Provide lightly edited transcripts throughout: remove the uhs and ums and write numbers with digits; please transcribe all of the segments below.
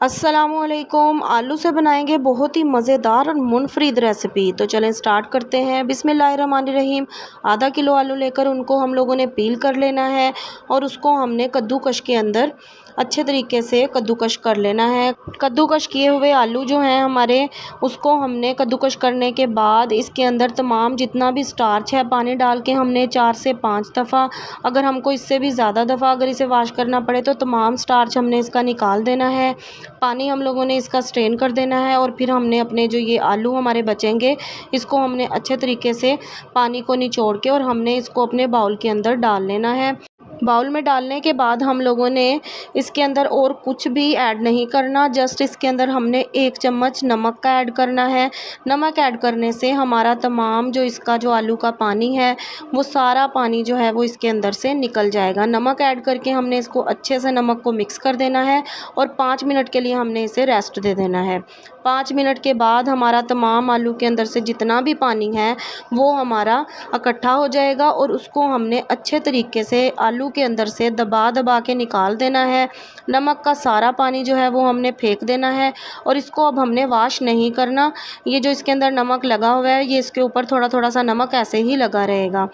अस्सलामुअलैकुम। आलू से बनाएंगे बहुत ही मज़ेदार और मुनफरिद रेसिपी। तो चलें स्टार्ट करते हैं। बिस्मिल्लाहिर्रहमानिर्रहीम। आधा किलो आलू लेकर उनको हम लोगों ने पील कर लेना है और उसको हमने कद्दूकश के अंदर अच्छे तरीके से कद्दूकश कर लेना है। कद्दूकश किए हुए आलू जो हैं हमारे, उसको हमने कद्दूकश करने के बाद इसके अंदर तमाम जितना भी स्टार्च है पानी डाल के हमने 4 से 5 दफ़ा, अगर हमको इससे भी ज़्यादा दफ़ा अगर इसे वाश करना पड़े तो तमाम स्टार्च हमने इसका निकाल देना है। पानी हम लोगों ने इसका स्ट्रेन कर देना है और फिर हमने अपने जो ये आलू हमारे बचेंगे, इसको हमने अच्छे तरीके से पानी को निचोड़ के और हमने इसको अपने बाउल के अंदर डाल लेना है। बाउल में डालने के बाद हम लोगों ने इसके अंदर और कुछ भी ऐड नहीं करना, जस्ट इसके अंदर हमने 1 चम्मच नमक का ऐड करना है। नमक ऐड करने से हमारा तमाम जो इसका जो आलू का पानी है, वो सारा पानी जो है वो इसके अंदर से निकल जाएगा। नमक ऐड करके हमने इसको अच्छे से नमक को मिक्स कर देना है और 5 मिनट के लिए हमने इसे रेस्ट दे देना है। 5 मिनट के बाद हमारा तमाम आलू के अंदर से जितना भी पानी है वो हमारा इकट्ठा हो जाएगा और उसको हमने अच्छे तरीके से आलू के अंदर से दबा दबा के निकाल देना है। नमक का सारा पानी जो है वो हमने फेंक देना है और इसको अब हमने वॉश नहीं करना। ये जो इसके अंदर नमक लगा हुआ है, ये इसके ऊपर थोड़ा थोड़ा सा नमक ऐसे ही लगा रहेगा।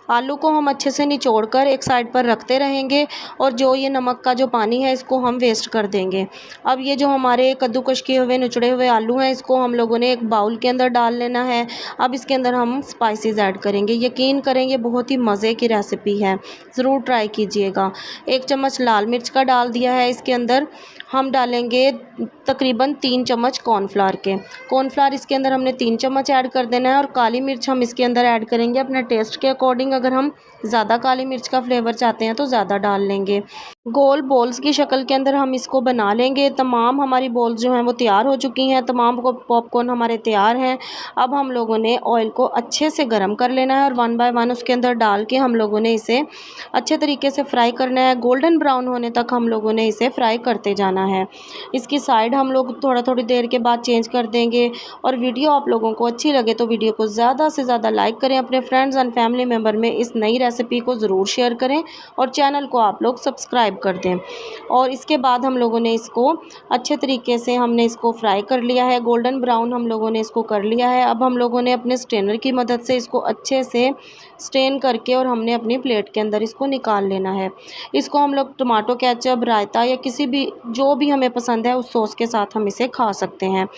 आलू को हम अच्छे से निचोड़कर एक साइड पर रखते रहेंगे और जो ये नमक का जो पानी है इसको हम वेस्ट कर देंगे। अब ये जो हमारे कद्दूकश किए हुए निचड़े हुए आलू हैं, इसको हम लोगों ने एक बाउल के अंदर डाल लेना है। अब इसके अंदर हम स्पाइसेस ऐड करेंगे। यकीन करें ये बहुत ही मज़े की रेसिपी है, ज़रूर ट्राई कीजिएगा। 1 चम्मच लाल मिर्च का डाल दिया है। इसके अंदर हम डालेंगे तकरीबन 3 चम्मच कॉर्नफ्लावर के। कॉर्नफ्लावर इसके अंदर हमने 3 चम्मच ऐड कर देना है और काली मिर्च हम इसके अंदर ऐड करेंगे अपने टेस्ट के अकॉर्डिंग। अगर हम ज़्यादा काली मिर्च का फ्लेवर चाहते हैं तो ज़्यादा डाल लेंगे। गोल बॉल्स की शक्ल के अंदर हम इसको बना लेंगे। तमाम हमारी बॉल्स जो हैं वो तैयार हो चुकी हैं, तमाम पॉपकॉर्न हमारे तैयार हैं। अब हम लोगों ने ऑयल को अच्छे से गर्म कर लेना है और 1 बाय 1 उसके अंदर डाल के हम लोगों ने इसे अच्छे तरीके से फ्राई करना है। गोल्डन ब्राउन होने तक हम लोगों ने इसे फ्राई करते जाना है। इसकी साइड हम लोग थोड़ी देर के बाद चेंज कर देंगे। और वीडियो आप लोगों को अच्छी लगे तो वीडियो को ज़्यादा से ज़्यादा लाइक करें, अपने फ्रेंड्स एंड फैमिली मेम्बर में इस नई रेसिपी को ज़रूर शेयर करें और चैनल को आप लोग सब्सक्राइब कर दें। और इसके बाद हम लोगों ने इसको अच्छे तरीके से हमने इसको फ्राई कर लिया है, गोल्डन ब्राउन हम लोगों ने इसको कर लिया है। अब हम लोगों ने अपने स्ट्रेनर की मदद से इसको अच्छे से स्ट्रेन करके और हमने अपनी प्लेट के अंदर इसको निकाल लेना है। इसको हम लोग टमाटो केचप, रायता या किसी भी जो भी हमें पसंद है उस सॉस के साथ हम इसे खा सकते हैं।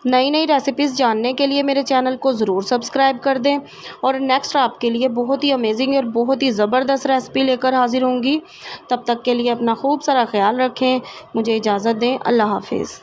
नई नई रेसिपीज़ जानने के लिए मेरे चैनल को ज़रूर सब्सक्राइब कर दें और नेक्स्ट आपके लिए बहुत ही अमेजिंग और बहुत ही ज़बरदस्त रेसिपी लेकर हाजिर होंगी। तब तक के लिए अपना खूब सारा ख्याल रखें। मुझे इजाज़त दें। अल्लाह हाफिज़।